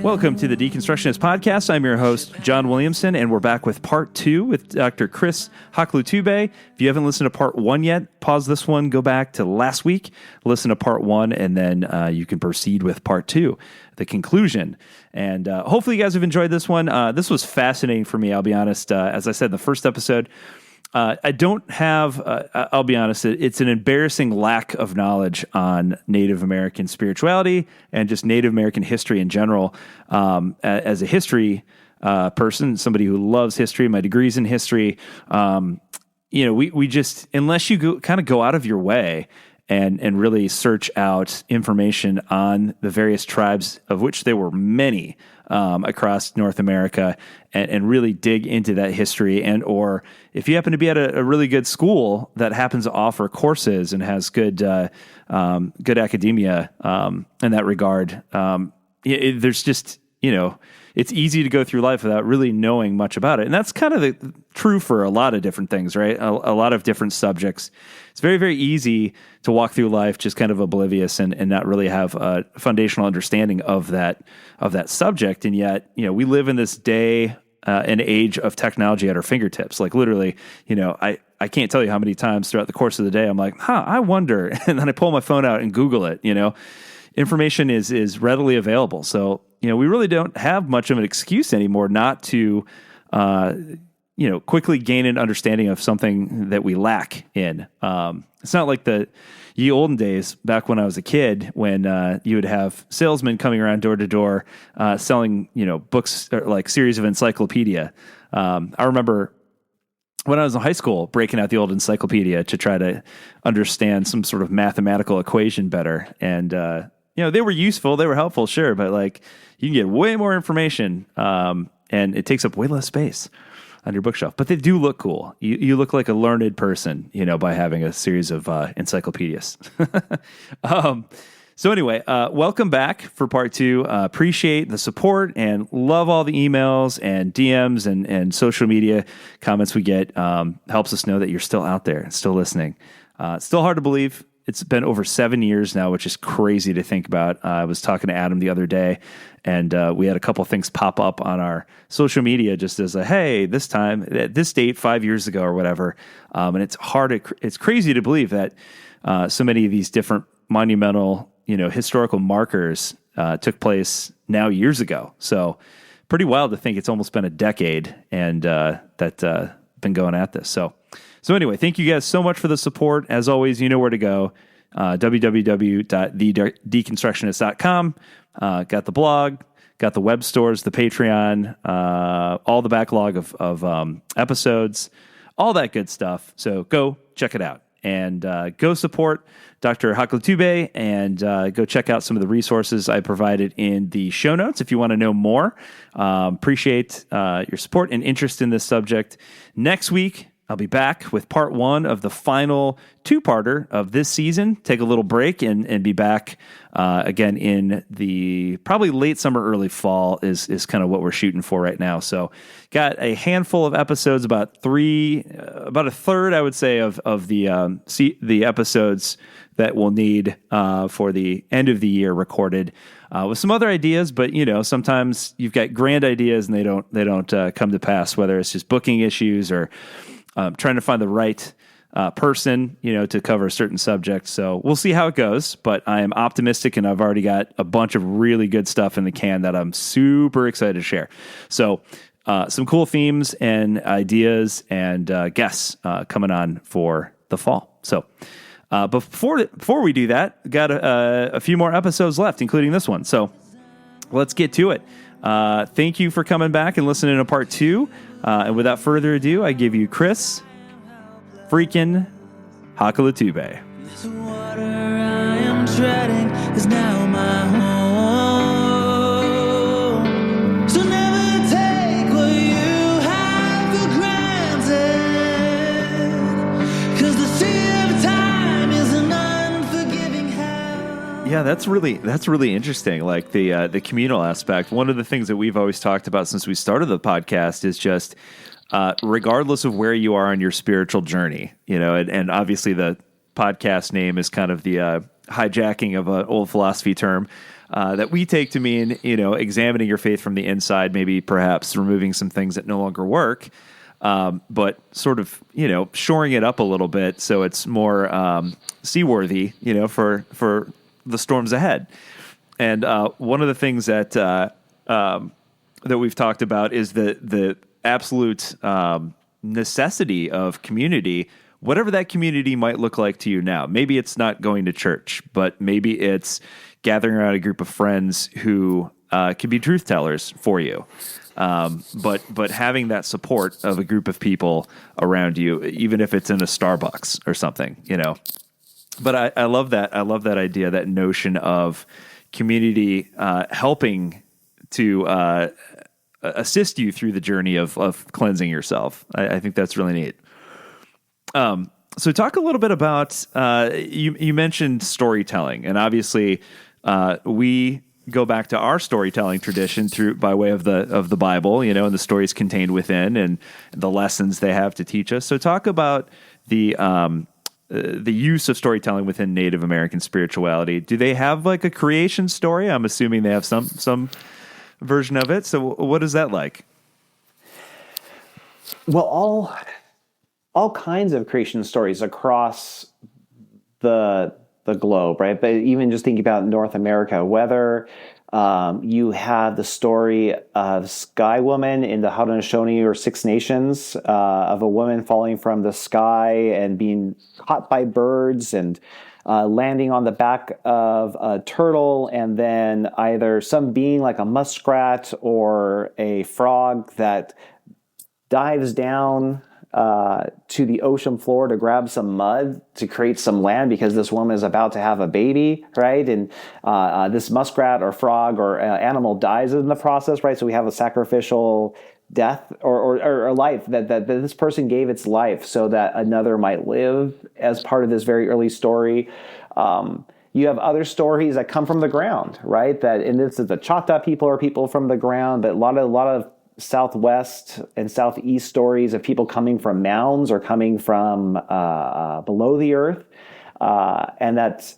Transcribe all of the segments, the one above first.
Welcome to the Deconstructionist Podcast. I'm your host, John Williamson, and we're back with part 2 with Dr. Chris Hoklotubbe. If you haven't listened to part 1 yet, pause this one, go back to last week, listen to part 1, and then you can proceed with part 2, the conclusion. And hopefully you guys have enjoyed this one. This was fascinating for me, I'll be honest. As I said in the first episode, I don't have, I'll be honest, it's an embarrassing lack of knowledge on Native American spirituality and just Native American history in general. As a history person, somebody who loves history, my degree's in history, we just, unless you go out of your way and really search out information on the various tribes, of which there were many across North America, and really dig into that history, and or if you happen to be at a really good school that happens to offer courses and has good academia in that regard, there's just, it's easy to go through life without really knowing much about it. And that's kind of true for a lot of different things, right? A lot of different subjects. It's very, very easy to walk through life just kind of oblivious and not really have a foundational understanding of that subject. And yet, we live in this day and age of technology at our fingertips. Like literally, I can't tell you how many times throughout the course of the day I'm like, I wonder. And then I pull my phone out and Google it, Information is readily available. So, we really don't have much of an excuse anymore not to, quickly gain an understanding of something that we lack in. It's not like the ye olden days back when I was a kid when you would have salesmen coming around door to door selling, books like series of encyclopedia. I remember when I was in high school breaking out the old encyclopedia to try to understand some sort of mathematical equation better. And, they were useful, they were helpful, sure, but like you can get way more information and it takes up way less space on your bookshelf. But they do look cool. You look like a learned person, by having a series of encyclopedias. So anyway, welcome back for part 2. Appreciate the support and love all the emails and DMs and social media comments we get. Helps us know that you're still out there, still listening. It's still hard to believe. It's been over 7 years now, which is crazy to think about. I was talking to Adam the other day, and we had a couple things pop up on our social media just as hey, this time, at this date, 5 years ago or whatever. And it's it's crazy to believe that so many of these different monumental, historical markers took place now years ago. So pretty wild to think it's almost been a decade and that been going at this. So anyway, thank you guys so much for the support. As always, you know where to go. www.thedeconstructionist.com. Got the blog, got the web stores, the Patreon, all the backlog of episodes, all that good stuff. So go check it out and go support Dr. Hoklotubbe and go check out some of the resources I provided in the show notes if you want to know more. Appreciate your support and interest in this subject. Next week, I'll be back with part 1 of the final 2-parter of this season. Take a little break and be back again in the probably late summer, early fall is kind of what we're shooting for right now. So got a handful of episodes, about a third, I would say, of the episodes that we'll need for the end of the year recorded with some other ideas. But, sometimes you've got grand ideas and they don't come to pass, whether it's just booking issues or trying to find the right person, to cover a certain subject. So we'll see how it goes, but I am optimistic and I've already got a bunch of really good stuff in the can that I'm super excited to share. So some cool themes and ideas and guests coming on for the fall. So before we do that, got a few more episodes left, including this one. So let's get to it. Thank you for coming back and listening to part 2. And without further ado, I give you Chris freaking Hoklotubbe. This water I am treading is now my home. So never take what you have for granted. 'Cause the sea of time is an unforgiving hell. Yeah, that's really interesting. Like the communal aspect. One of the things that we've always talked about since we started the podcast is just regardless of where you are on your spiritual journey, and obviously the podcast name is kind of the hijacking of an old philosophy term that we take to mean, examining your faith from the inside, maybe perhaps removing some things that no longer work, but sort of, shoring it up a little bit so it's more seaworthy, for the storms ahead. And one of the things that we've talked about is the absolute necessity of community, whatever that community might look like to you now. Maybe it's not going to church, but maybe it's gathering around a group of friends who can be truth tellers for you. But having that support of a group of people around you, even if it's in a Starbucks or something, But I love that. I love that idea, that notion of community helping to assist you through the journey of cleansing yourself. I think that's really neat. So talk a little bit about, you mentioned storytelling, and obviously we go back to our storytelling tradition by way of the Bible, and the stories contained within and the lessons they have to teach us. So talk about the use of storytelling within Native American spirituality. Do they have like a creation story? I'm assuming they have some version of it. So what is that like? Well, all kinds of creation stories across the globe, right? But even just thinking about North America, whether you have the story of Sky Woman in the Haudenosaunee or Six Nations, of a woman falling from the sky and being caught by birds and landing on the back of a turtle, and then either some being like a muskrat or a frog that dives down to the ocean floor to grab some mud to create some land because this woman is about to have a baby, right? And this muskrat or frog or animal dies in the process, right? So we have a sacrificial death or life that this person gave its life so that another might live as part of this very early story. You have other stories that come from the ground, right? That in this is the Choctaw people are people from the ground, but a lot of Southwest and Southeast stories of people coming from mounds or coming from below the earth, and that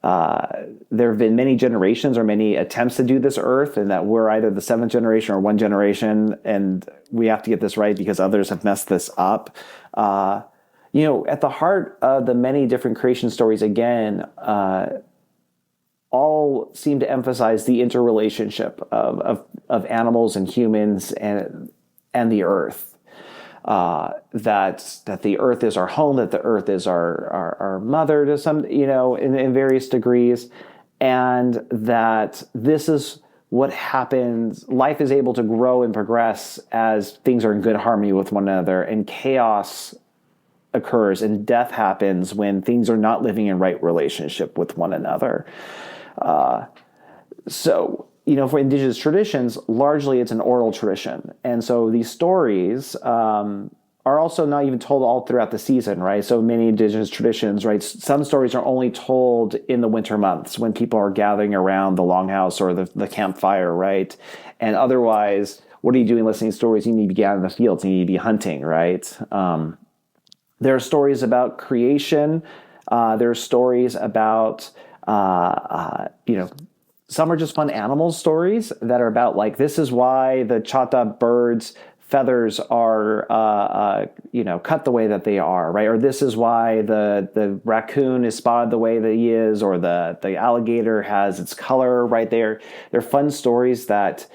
there have been many generations or many attempts to do this earth, and that we're either the seventh generation or one generation, and we have to get this right because others have messed this up. At the heart of the many different creation stories, again, all seem to emphasize the interrelationship of animals and humans and the earth. That the earth is our home, that the earth is our mother to some, in various degrees, and that this is what happens. Life is able to grow and progress as things are in good harmony with one another, and chaos occurs and death happens when things are not living in right relationship with one another. So, for indigenous traditions, largely it's an oral tradition. And so these stories are also not even told all throughout the season, right? So many indigenous traditions, right? Some stories are only told in the winter months when people are gathering around the longhouse or the campfire, right? And otherwise, what are you doing listening to stories? You need to be out in the fields. You need to be hunting, right? There are stories about creation. There are stories about some are just fun animal stories that are about like, this is why the Choctaw bird's feathers are, cut the way that they are, right? Or this is why the raccoon is spotted the way that he is, or the alligator has its color, right? They're fun stories that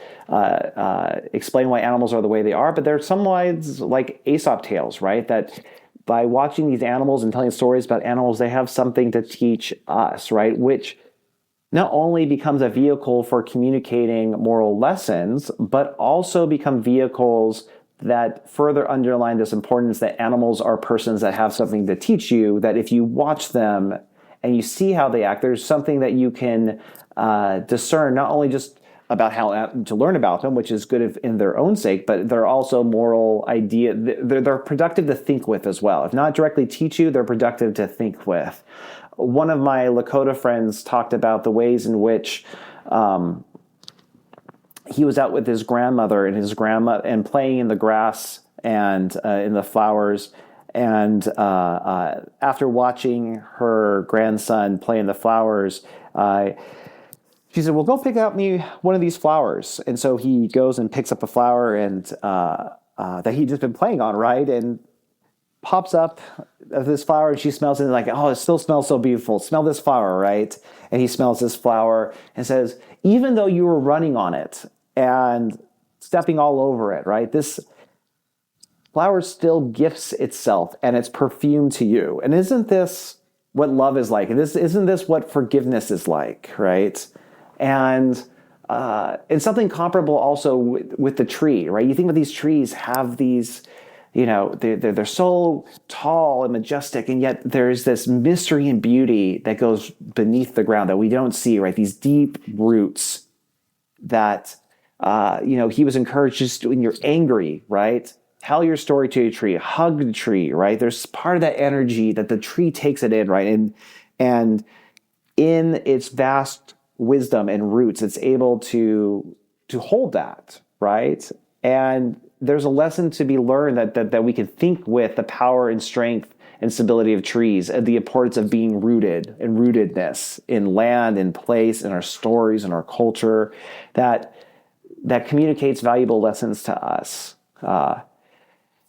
explain why animals are the way they are, but there are some lines like Aesop tales, right? That by watching these animals and telling stories about animals, they have something to teach us, right? Which not only becomes a vehicle for communicating moral lessons, but also become vehicles that further underline this importance that animals are persons that have something to teach you, that if you watch them and you see how they act, there's something that you can discern, not only just about how to learn about them, which is good in their own sake, but they're also moral idea. They're productive to think with as well. If not directly teach you, they're productive to think with. One of my Lakota friends talked about the ways in which he was out with his grandmother and playing in the grass and in the flowers, and after watching her grandson play in the flowers, she said, well, go pick out me one of these flowers. And so he goes and picks up a flower and that he'd just been playing on, right? And pops up this flower, and she smells it and like, oh, it still smells so beautiful. Smell this flower, right? And he smells this flower and says, even though you were running on it and stepping all over it, right? This flower still gifts itself and its perfume to you. And isn't this what love is like? And isn't this what forgiveness is like, right? And something comparable also with the tree, right? You think about these trees have these, they're so tall and majestic, and yet there's this mystery and beauty that goes beneath the ground that we don't see, right? These deep roots that, he was encouraged just when you're angry, right? Tell your story to a tree, hug the tree, right? There's part of that energy that the tree takes it in, right? And in its vast wisdom and roots, it's able to hold that, right? And there's a lesson to be learned that we can think with the power and strength and stability of trees, and the importance of being rooted and rootedness in land and place, in our stories and our culture, that communicates valuable lessons to us.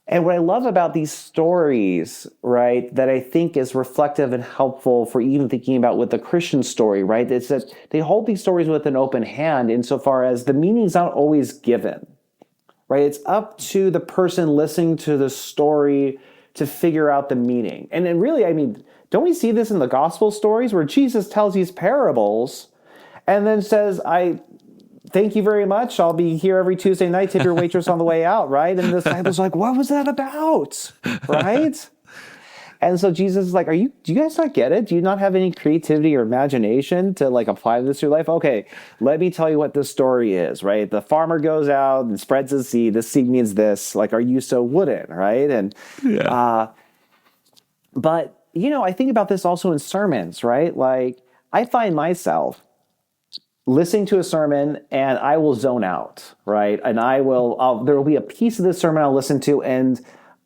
And what I love about these stories, right, that I think is reflective and helpful for even thinking about with the Christian story, right, is that they hold these stories with an open hand insofar as the meaning's not always given, right? It's up to the person listening to the story to figure out the meaning. And then really, don't we see this in the gospel stories where Jesus tells these parables and then says, thank you very much. I'll be here every Tuesday night. Tip your waitress on the way out, right? And the disciples are like, what was that about? Right? And so Jesus is like, do you guys not get it? Do you not have any creativity or imagination to like apply this to your life? Okay, let me tell you what this story is, right? The farmer goes out and spreads his seed. This seed means this. Like, are you so wooden, right? And but I think about this also in sermons, right? Like, I find myself listening to a sermon and I will zone out, right? And there will be a piece of this sermon I'll listen to, and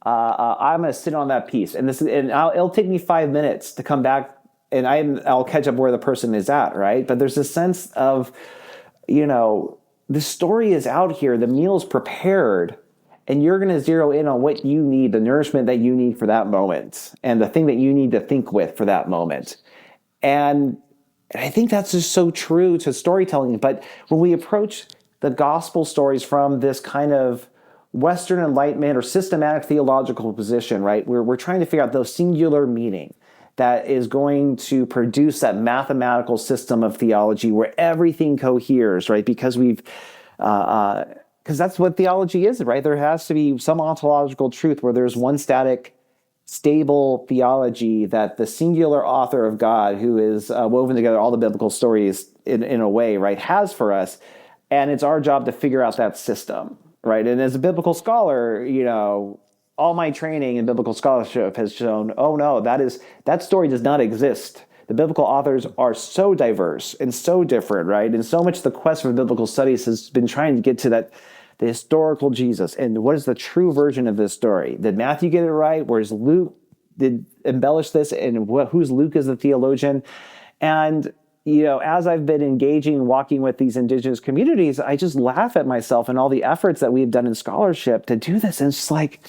I'm going to sit on that piece. And it'll take me 5 minutes to come back, and I'll catch up where the person is at, right? But there's a sense of, the story is out here, the meal's prepared, and you're going to zero in on what you need, the nourishment that you need for that moment, and the thing that you need to think with for that moment. And I think that's just so true to storytelling. But when we approach the gospel stories from this kind of Western Enlightenment or systematic theological position, right, we're trying to figure out the singular meaning that is going to produce that mathematical system of theology where everything coheres, right? Because that's what theology is, right? There has to be some ontological truth where there's one static, stable theology that the singular author of God, who is woven together all the biblical stories in a way, right, has for us. And it's our job to figure out that system, right? And as a biblical scholar, all my training in biblical scholarship has shown, oh no, that story does not exist. The biblical authors are so diverse and so different, right? And so much the quest for biblical studies has been trying to get to the historical Jesus. And what is the true version of this story? Did Matthew get it right? Whereas Luke did embellish this? And who's Luke as the theologian? And, as I've been engaging and walking with these indigenous communities, I just laugh at myself and all the efforts that we've done in scholarship to do this. And it's just like,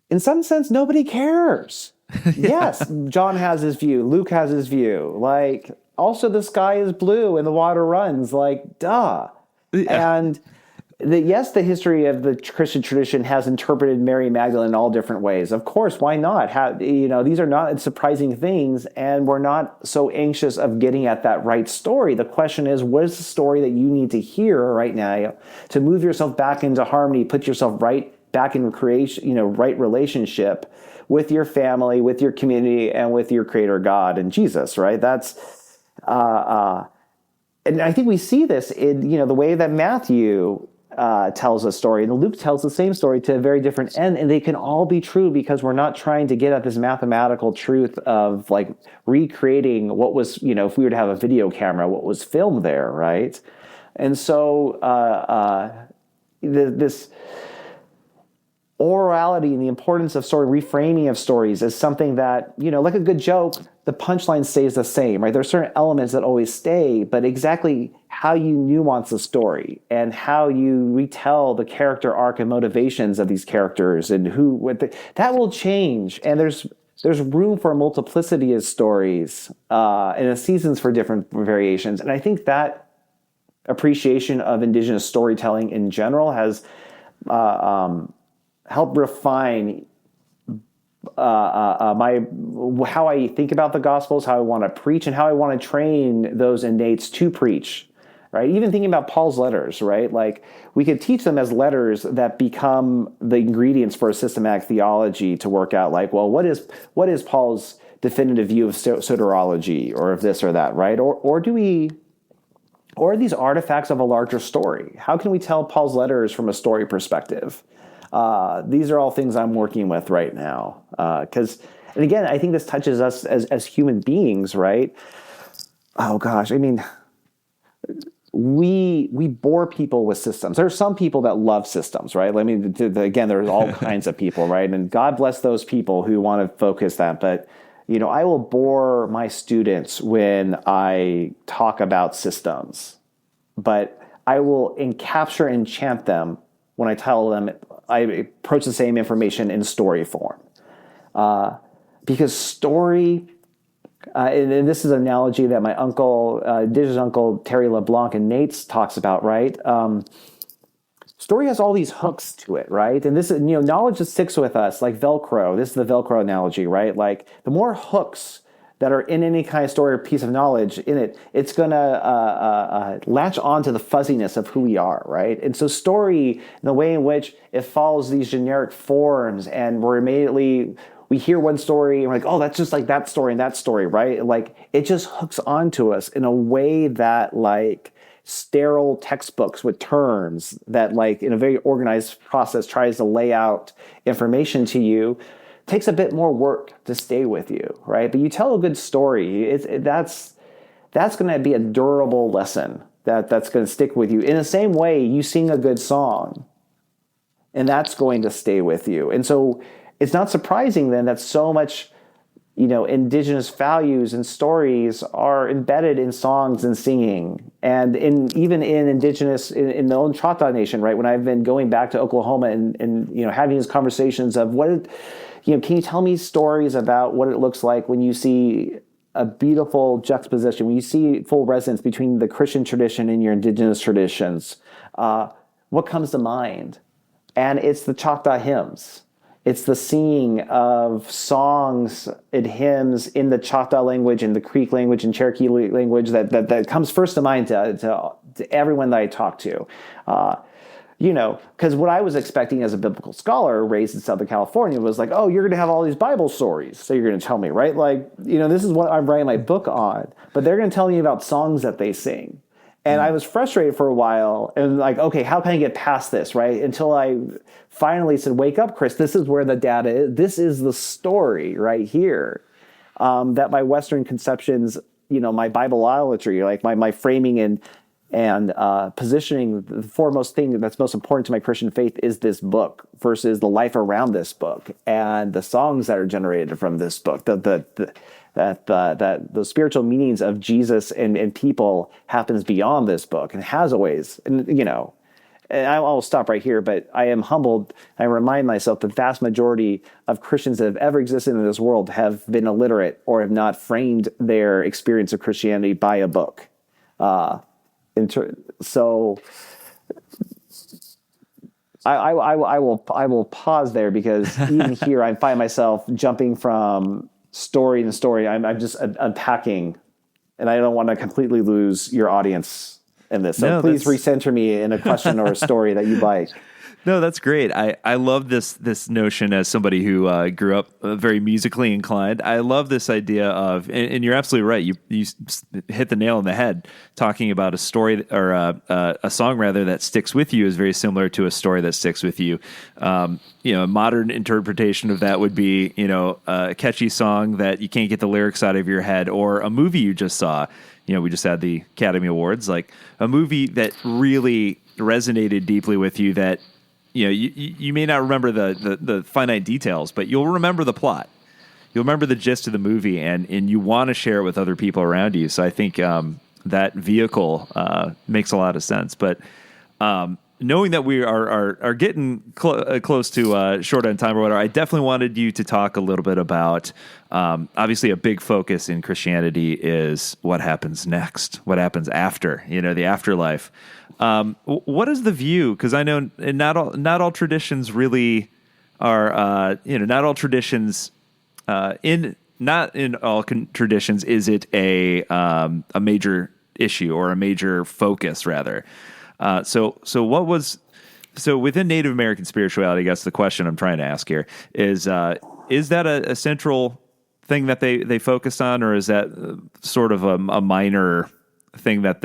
in some sense, nobody cares. Yes, John has his view. Luke has his view. Like, also the sky is blue and the water runs. Like, duh. Yeah. And the history of the Christian tradition has interpreted Mary Magdalene in all different ways. Of course, why not? These are not surprising things, and we're not so anxious of getting at that right story. The question is, what is the story that you need to hear right now to move yourself back into harmony, put yourself right back in creation, right relationship with your family, with your community, and with your Creator God and Jesus, right? That's and I think we see this in the way that Matthew tells a story, and Luke tells the same story to a very different end, and they can all be true because we're not trying to get at this mathematical truth of like recreating what was, if we were to have a video camera, what was filmed there, right? And so orality and the importance of story, reframing of stories is something that, like a good joke, the punchline stays the same, right? There are certain elements that always stay, but exactly how you nuance the story and how you retell the character arc and motivations of these characters and that will change. And there's room for a multiplicity of stories and a seasons for different variations. And I think that appreciation of Indigenous storytelling in general has helped refine how I think about the Gospels, how I want to preach, and how I want to train those innates to preach. Right? Even thinking about Paul's letters, right? Like we could teach them as letters that become the ingredients for a systematic theology to work out. Like, well, what is Paul's definitive view of soteriology or of this or that, right? Or are these artifacts of a larger story? How can we tell Paul's letters from a story perspective? These are all things I'm working with right now. And again, I think this touches us as human beings, right? Oh gosh, I mean, we bore people with systems. There are some people that love systems, right? I mean, again, there's all kinds of people, right? And God bless those people who want to focus that. But, I will bore my students when I talk about systems, but I will capture and enchant them when I tell them I approach the same information in story form. Because story... and this is an analogy that my uncle, Indigenous uncle Terry LeBlanc in NAIITS talks about, right? Story has all these hooks to it, right? And this is, knowledge that sticks with us, like Velcro. This is the Velcro analogy, right? Like the more hooks that are in any kind of story or piece of knowledge in it, it's going to latch on to the fuzziness of who we are, right? And so story, the way in which it follows these generic forms, and we hear one story and we're like, oh, that's just like that story, right? Like it just hooks onto us in a way that like sterile textbooks with terms that like in a very organized process tries to lay out information to you, takes a bit more work to stay with you, right? But you tell a good story, that's going to be a durable lesson that's going to stick with you. In the same way, you sing a good song, and that's going to stay with you. And so it's not surprising then that so much, Indigenous values and stories are embedded in songs and singing, and even in Indigenous in the own Choctaw Nation, right? When I've been going back to Oklahoma and having these conversations of can you tell me stories about what it looks like when you see a beautiful juxtaposition, when you see full resonance between the Christian tradition and your Indigenous traditions? What comes to mind? And it's the Choctaw hymns. It's the singing of songs and hymns in the Choctaw language and the Creek language and Cherokee language that comes first to mind to everyone that I talk to. Because what I was expecting as a biblical scholar raised in Southern California was like, oh, you're going to have all these Bible stories. So you're going to tell me, right? Like, this is what I'm writing my book on. But they're going to tell me about songs that they sing. And I was frustrated for a while and like, okay, how can I get past this, right? Until I finally said, wake up, Chris, this is where the data is. This is the story right here. That my Western conceptions, my Bibleolatry, like my framing and positioning, the foremost thing that's most important to my Christian faith is this book versus the life around this book and the songs that are generated from this book, that the spiritual meanings of Jesus and people happens beyond this book and has always. And I'll stop right here, but I am humbled. I remind myself the vast majority of Christians that have ever existed in this world have been illiterate or have not framed their experience of Christianity by a book. So I will pause there, because even here I find myself jumping from story to story. I'm just unpacking, and I don't want to completely lose your audience in this. So please recenter me in a question or a story that you'd like. No, that's great. I love this notion as somebody who grew up very musically inclined. I love this idea of, and you're absolutely right. You hit the nail on the head. Talking about a story or a song rather that sticks with you is very similar to a story that sticks with you. A modern interpretation of that would be, a catchy song that you can't get the lyrics out of your head, or a movie you just saw. We just had the Academy Awards, like a movie that really resonated deeply with you that you may not remember the finite details, but you'll remember the plot. You'll remember the gist of the movie, and you want to share it with other people around you. So I think that vehicle makes a lot of sense. But knowing that we are getting close to short on time or whatever, I definitely wanted you to talk a little bit about, obviously a big focus in Christianity is what happens next, what happens after, the afterlife. What is the view? Because I know not all traditions really are, not all traditions, not in all traditions is it a major issue or a major focus rather. So within Native American spirituality, I guess the question I'm trying to ask here is that a central thing that they focus on, or is that sort of a minor thing that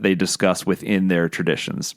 they discuss within their traditions?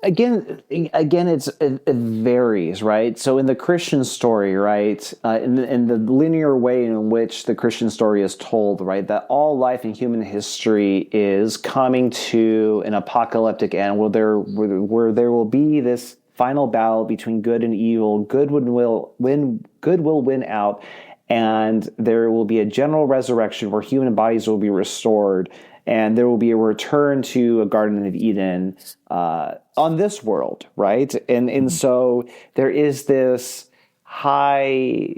Again, it varies, right? So in the Christian story, right, in the linear way in which the Christian story is told, right, that all life in human history is coming to an apocalyptic end, where there will be this final battle between good and evil. Good will win out, and there will be a general resurrection where human bodies will be restored. And there will be a return to a Garden of Eden on this world, right? And so there is this high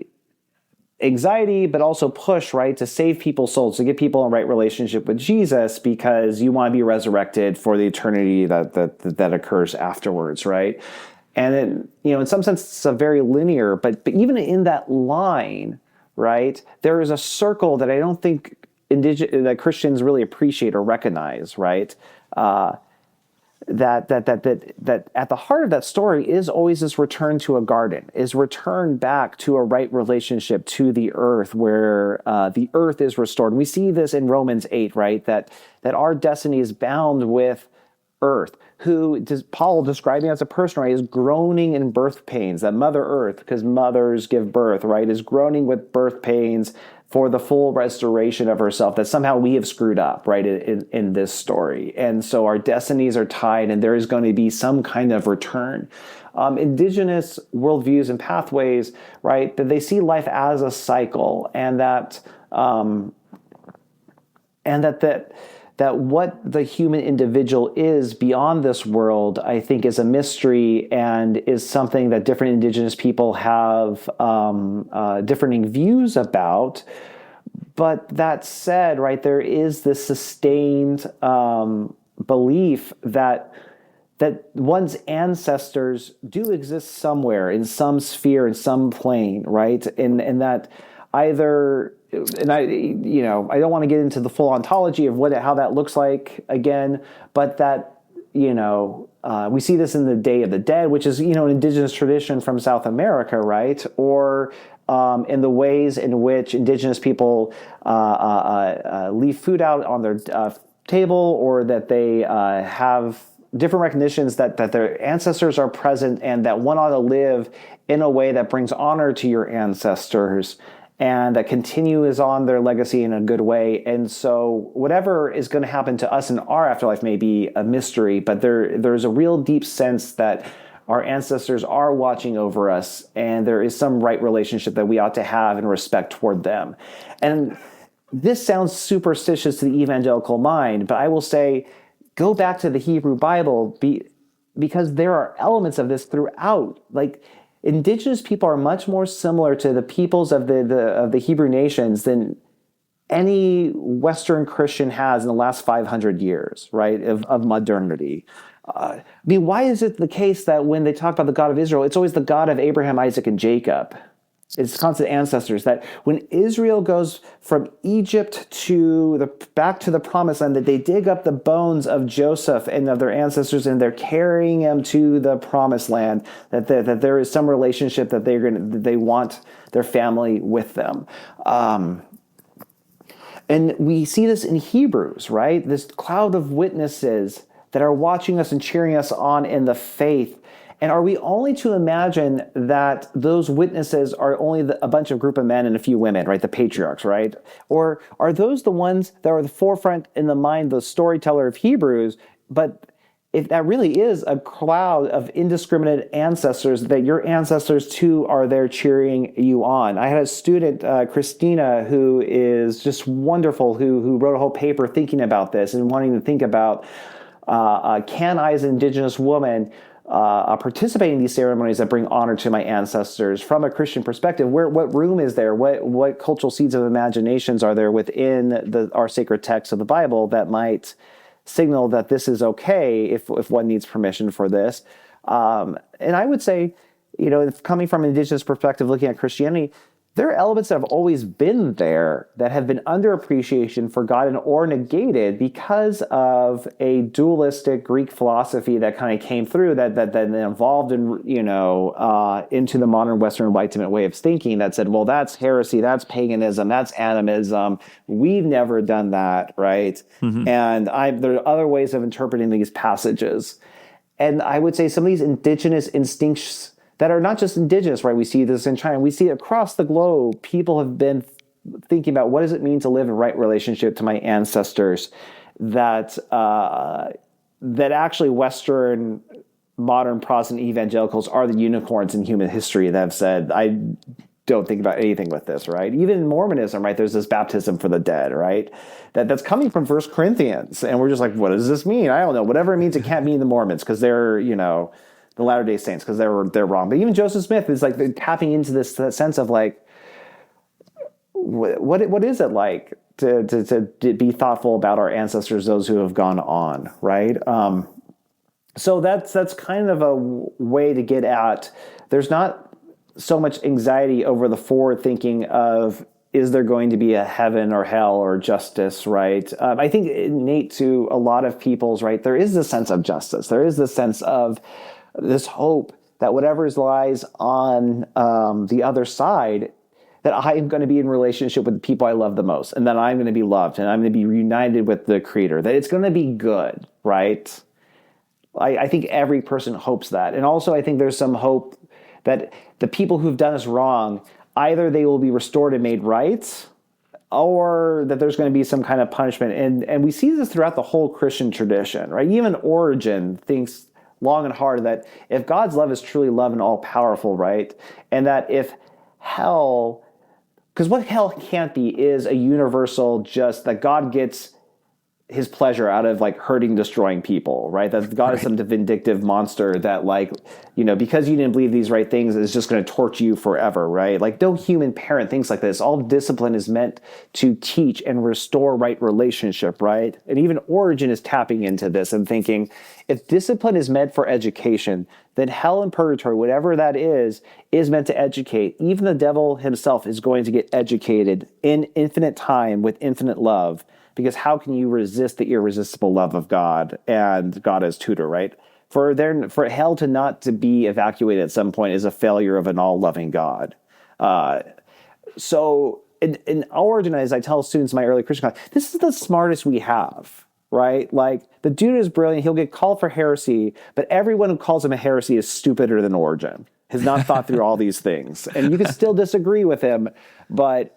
anxiety, but also push, right, to save people's souls, to get people in right relationship with Jesus, because you want to be resurrected for the eternity that occurs afterwards, right? And then, in some sense, it's a very linear, but even in that line, right, there is a circle that I don't think that Christians really appreciate or recognize, right? That at the heart of that story is always this return to a garden, is return back to a right relationship to the earth, where the earth is restored. And we see this in Romans 8, right? That our destiny is bound with earth, who does Paul describing as a person, right, is groaning in birth pains. That Mother Earth, because mothers give birth, right, is groaning with birth pains for the full restoration of herself, that somehow we have screwed up, right, in this story. And so our destinies are tied, and there is going to be some kind of return. Indigenous worldviews and pathways, right, that they see life as a cycle, and that what the human individual is beyond this world, I think, is a mystery, and is something that different Indigenous people have differing views about. But that said, right, there is this sustained belief that one's ancestors do exist somewhere in some sphere, in some plane, right, and that either. And I don't want to get into the full ontology of how that looks like again, but that, we see this in the Day of the Dead, which is, an indigenous tradition from South America, right? Or in the ways in which indigenous people leave food out on their table, or that they have different recognitions that their ancestors are present, and that one ought to live in a way that brings honor to your ancestors, and that continues on their legacy in a good way. And so whatever is going to happen to us in our afterlife may be a mystery, but there's a real deep sense that our ancestors are watching over us, and there is some right relationship that we ought to have and respect toward them. And this sounds superstitious to the evangelical mind, but I will say, go back to the Hebrew Bible, because there are elements of this throughout. Like, Indigenous people are much more similar to the peoples of the Hebrew nations than any Western Christian has in the last 500 years, right, of modernity. Why is it the case that when they talk about the God of Israel, it's always the God of Abraham, Isaac, and Jacob? It's constant ancestors. That when Israel goes from Egypt back to the Promised Land, that they dig up the bones of Joseph and of their ancestors, and they're carrying them to the Promised Land. That there is some relationship that they want their family with them. And we see this in Hebrews, right? This cloud of witnesses that are watching us and cheering us on in the faith. And are we only to imagine that those witnesses are only a bunch of group of men and a few women, right? The patriarchs, right? Or are those the ones that are the forefront in the mind, the storyteller of Hebrews, but if that really is a cloud of indiscriminate ancestors, that your ancestors too are there cheering you on. I had a student, Christina, who is just wonderful, who wrote a whole paper thinking about this and wanting to think about, can I, as an Indigenous woman, participate in these ceremonies that bring honor to my ancestors from a Christian perspective? What room is there? What cultural seeds of imaginations are there within our sacred text of the Bible that might signal that this is okay if one needs permission for this? And I would say, coming from an Indigenous perspective, looking at Christianity, there are elements that have always been there that have been underappreciation, forgotten, or negated because of a dualistic Greek philosophy that kind of came through that then evolved into the modern Western Enlightenment way of thinking that said, well, that's heresy, that's paganism, that's animism. We've never done that, right? Mm-hmm. And there are other ways of interpreting these passages. And I would say some of these indigenous instincts that are not just indigenous, right? We see this in China. We see it across the globe. People have been thinking about, what does it mean to live in right relationship to my ancestors? That actually Western modern Protestant evangelicals are the unicorns in human history that have said, I don't think about anything with this, right? Even in Mormonism, right? There's this baptism for the dead, right? That's coming from 1 Corinthians. And we're just like, what does this mean? I don't know. Whatever it means, it can't mean the Mormons because they're, the Latter-day Saints, because they're wrong. But even Joseph Smith is like tapping into this sense of like, what is it like to be thoughtful about our ancestors, those who have gone on, right? So that's kind of a way to get at. There's not so much anxiety over the forward thinking of, is there going to be a heaven or hell or justice, right? I think innate to a lot of people's, right, there is this sense of justice. There is this sense of this hope that whatever lies on the other side, that I am going to be in relationship with the people I love the most, and that I'm going to be loved, and I'm going to be reunited with the Creator, that it's going to be good, right? I think every person hopes that. And also I think there's some hope that the people who've done us wrong, either they will be restored and made right, or that there's going to be some kind of punishment. And we see this throughout the whole Christian tradition, right? Even Origen thinks long and hard that if God's love is truly love and all-powerful, right? And that if hell, because what hell can't be is a universal just that God gets his pleasure out of like hurting, destroying people, right? That God is some vindictive monster that because you didn't believe these right things is just going to torture you forever, right? Like no human parent thinks like this. All discipline is meant to teach and restore right relationship, right? And even Origen is tapping into this and thinking, if discipline is meant for education, then hell and purgatory, whatever that is meant to educate. Even the devil himself is going to get educated in infinite time with infinite love. Because how can you resist the irresistible love of God and God as tutor, right? For hell to be evacuated at some point is a failure of an all-loving God. So in Origen, as I tell students in my early Christian class, this is the smartest we have, right? Like the dude is brilliant. He'll get called for heresy, but everyone who calls him a heresy is stupider than Origen, has not thought through all these things. And you can still disagree with him, but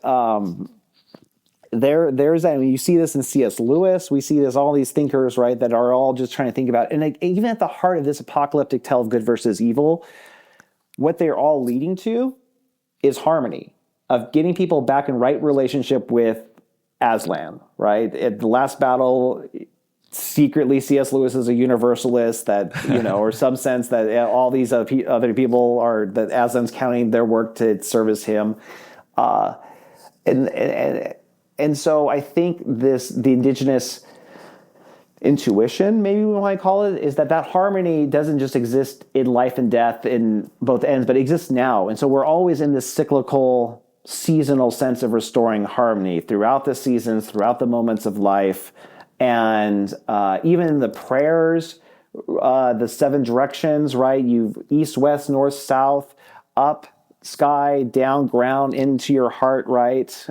there's that. I mean, you see this in C.S. Lewis. We see this, all these thinkers, right, that are all just trying to think about, and like, even at the heart of this apocalyptic tale of good versus evil, what they're all leading to is harmony, of getting people back in right relationship with Aslan, right? At the last battle, secretly C.S. Lewis is a universalist that, or some sense that all these other people are, that Aslan's counting their work to service him. And so I think the indigenous intuition, maybe we might call it, is that harmony doesn't just exist in life and death in both ends, but it exists now. And so we're always in this cyclical, seasonal sense of restoring harmony throughout the seasons, throughout the moments of life. And even in the prayers, the 7 directions, right? You've east, west, north, south, up, sky, down, ground, into your heart, right?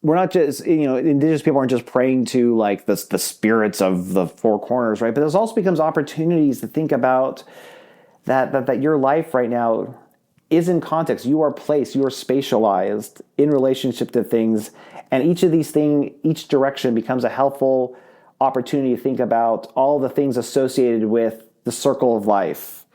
We're not just, indigenous people aren't just praying to like the spirits of the 4 corners, right? But this also becomes opportunities to think about that your life right now is in context. You are placed, you are spatialized in relationship to things. And each of these things, each direction becomes a helpful opportunity to think about all the things associated with the circle of life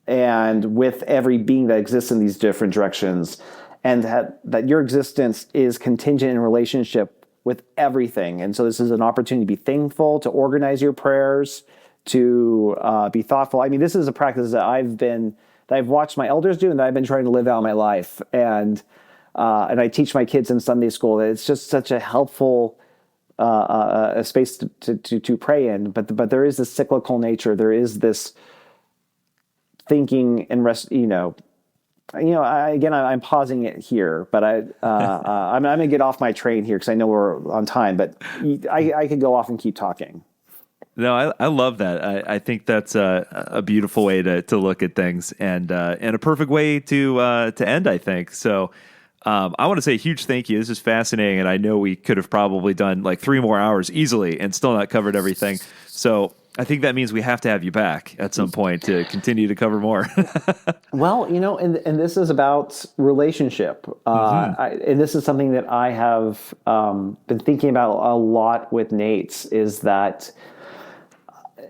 and with every being that exists in these different directions, and that your existence is contingent in relationship with everything. And so this is an opportunity to be thankful, to organize your prayers, to be thoughtful. I mean, this is a practice that I've watched my elders do, and that I've been trying to live out in my life. And I teach my kids in Sunday school that it's just such a helpful a space to pray in. But there is this cyclical nature. There is this thinking and rest. I'm pausing it here, but I'm going to get off my train here because I know we're on time. But I could go off and keep talking. No, I love that. I think that's a beautiful way to look at things, and a perfect way to end, I think. So I want to say a huge thank you. This is fascinating, and I know we could have probably done like 3 more hours easily and still not covered everything. So I think that means we have to have you back at some point to continue to cover more. Well, and this is about relationship. And this is something that I have been thinking about a lot with NAIITS, is that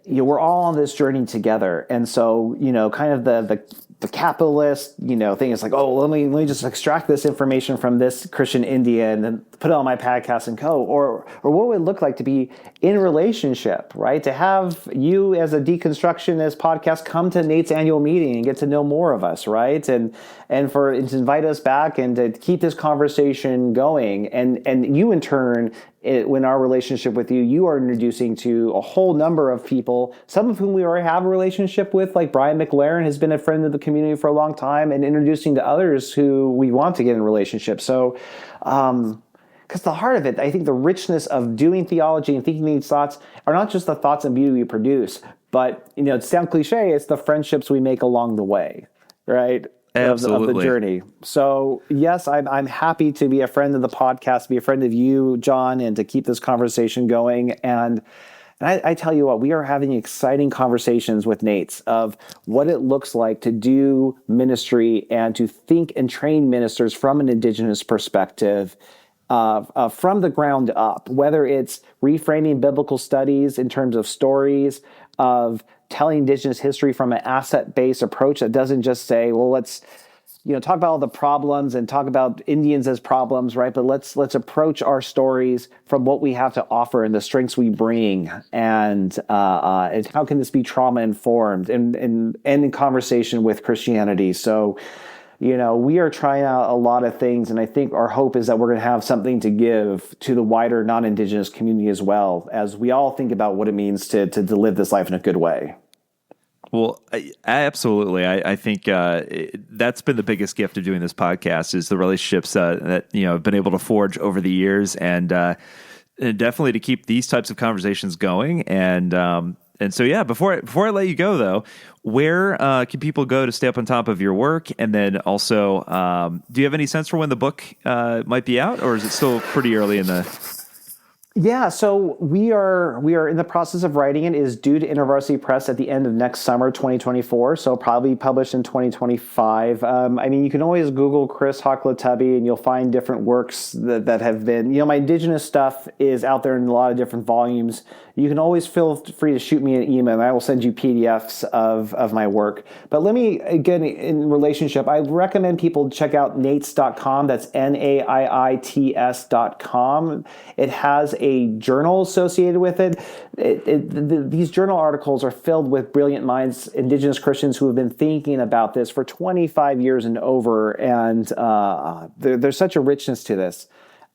we're all on this journey together. And so, kind of the capitalist, thing is like, oh, let me just extract this information from this Christian India and then put it on my podcast and go. Or what would it look like to be in relationship, right? To have you as a deconstructionist podcast come to NAIT's annual meeting and get to know more of us, right? And to invite us back and to keep this conversation going. And you in turn, when our relationship with you are introducing to a whole number of people, some of whom we already have a relationship with, like Brian McLaren has been a friend of the community for a long time, and introducing to others who we want to get in relationships. So, because the heart of it, I think the richness of doing theology and thinking these thoughts are not just the thoughts and beauty we produce, but, to sound cliche, it's the friendships we make along the way, right? Absolutely. Of the journey. So yes, I'm happy to be a friend of the podcast, be a friend of you, John, and to keep this conversation going. And I tell you what, we are having exciting conversations with NAITS of what it looks like to do ministry and to think and train ministers from an Indigenous perspective, from the ground up, whether it's reframing biblical studies in terms of stories, of telling Indigenous history from an asset-based approach that doesn't just say, well, let's talk about all the problems and talk about Indians as problems, right? But let's approach our stories from what we have to offer and the strengths we bring, and how can this be trauma informed and in conversation with Christianity. So, we are trying out a lot of things, and I think our hope is that we're going to have something to give to the wider non-Indigenous community as well, as we all think about what it means to live this life in a good way. Well, absolutely. I think that's been the biggest gift of doing this podcast, is the relationships that I've been able to forge over the years, and definitely to keep these types of conversations going. And so, yeah, before I let you go, though, where can people go to stay up on top of your work? And then also, do you have any sense for when the book might be out, or is it still pretty early in the... Yeah, so we are in the process of writing it. It is due to InterVarsity Press at the end of next summer, 2024. So probably published in 2025. You can always Google Chris Hoklotubbe, and you'll find different works that have been. My Indigenous stuff is out there in a lot of different volumes. You can always feel free to shoot me an email, and I will send you PDFs of my work. But let me, again, in relationship, I recommend people check out NAIITS.com. That's NAIITS.com. It has a journal associated with it. These journal articles are filled with brilliant minds, Indigenous Christians who have been thinking about this for 25 years and over, and there's such a richness to this.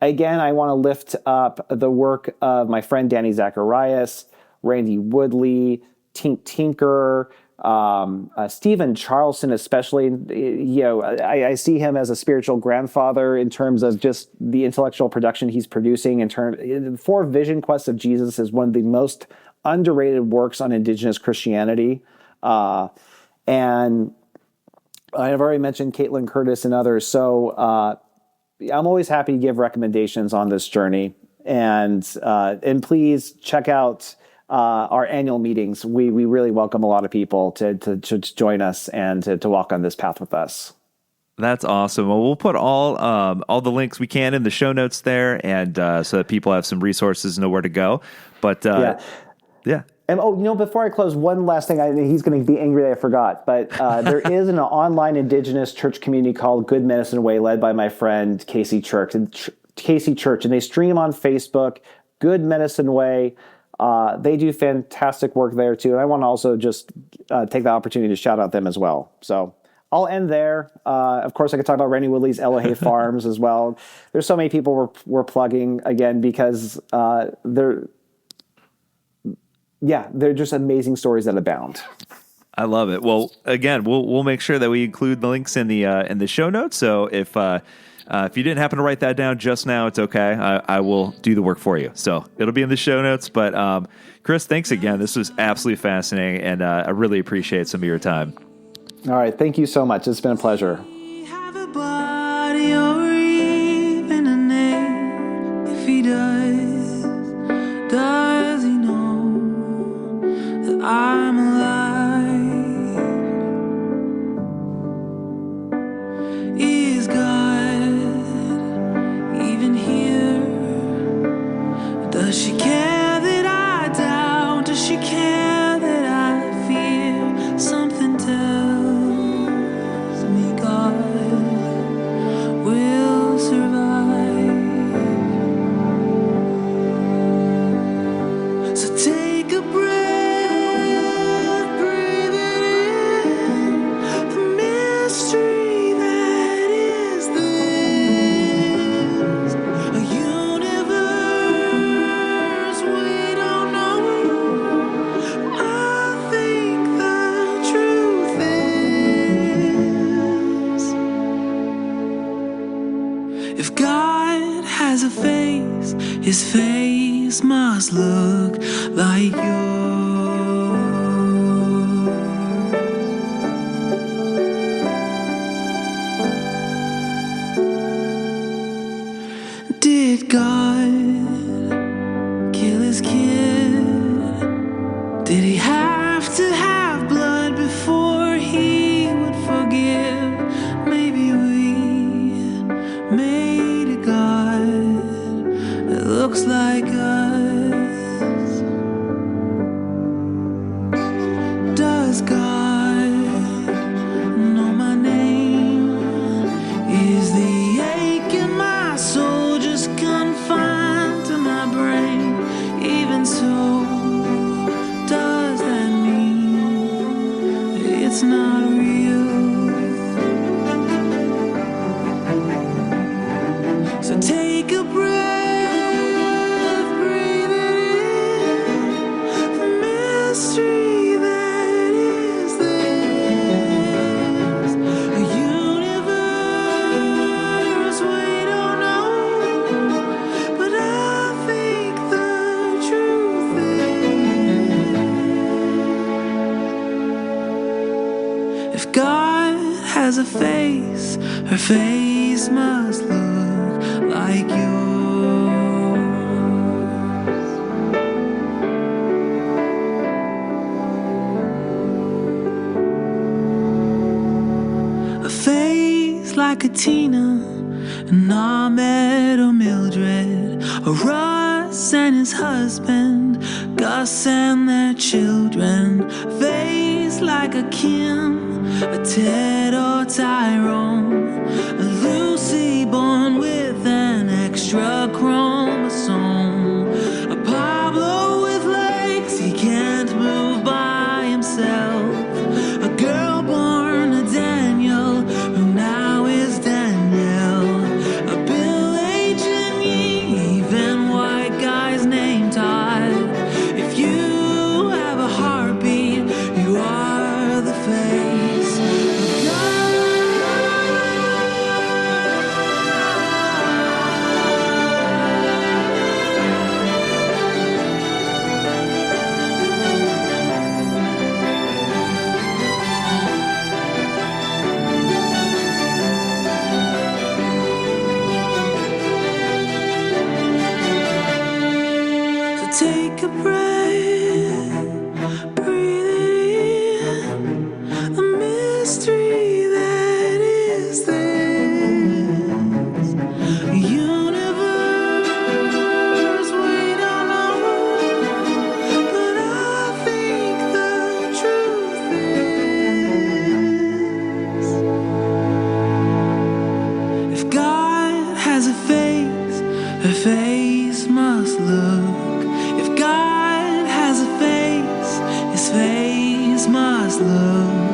Again, I want to lift up the work of my friend Danny Zacharias, Randy Woodley, Tink Tinker, Stephen Charleston, especially. I see him as a spiritual grandfather in terms of just the intellectual production he's producing. For Vision Quest of Jesus is one of the most underrated works on Indigenous Christianity, and I've already mentioned Caitlin Curtis and others. So I'm always happy to give recommendations on this journey, and please check out our annual meetings. We really welcome a lot of people to join us and to walk on this path with us. That's awesome. Well, we'll put all the links we can in the show notes there, and so that people have some resources, know where to go. But yeah. And before I close, one last thing. He's going to be angry that I forgot, but there is an online Indigenous church community called Good Medicine Way, led by my friend Casey Church, and they stream on Facebook. Good Medicine Way. They do fantastic work there too, and I want to also just take the opportunity to shout out them as well. So I'll end there. Of course, I could talk about Randy Woodley's Elohe Farms as well. There's so many people we're plugging again because they're just amazing stories that abound. I love it. Well, again, we'll make sure that we include the links in the show notes. So if you didn't happen to write that down just now, it's okay. I will do the work for you. So it'll be in the show notes. But Chris, thanks again. This was absolutely fascinating, and I really appreciate some of your time. All right. Thank you so much. It's been a pleasure. Have a body or even a name. If he does he know that I'm alive? Is God even here? Does she care that I doubt? Does she care that I fear? Something tells me God will survive. So take a breath, breathe it in, the mystery that is this, a universe we don't know. I think the truth is, if God has a face, his face must look like yours. Did God kill his kid? Did he have to have blood before he would forgive? Maybe we made a God that looks like us. Does God know my name? Is the ache in my soul just confined to my brain? Even so, does that mean it's not real? So take a breath, breathe it in, the mystery that is this, a universe we don't know, but I think the truth is, if God has a face, her face must look like yours. A face like a Tina, an Ahmed or Mildred, a Russ and his husband, Gus and their children. Face like a Kim, a Ted or Tyrone, a Lucy born with an extra chromosome, a Pablo with legs he can't move by himself, a girl born a Daniel who now is Danielle, a Bill H. and even white guy's name Todd. If you have a heartbeat, you are the face of God. face must look. If God has a face, his face must look.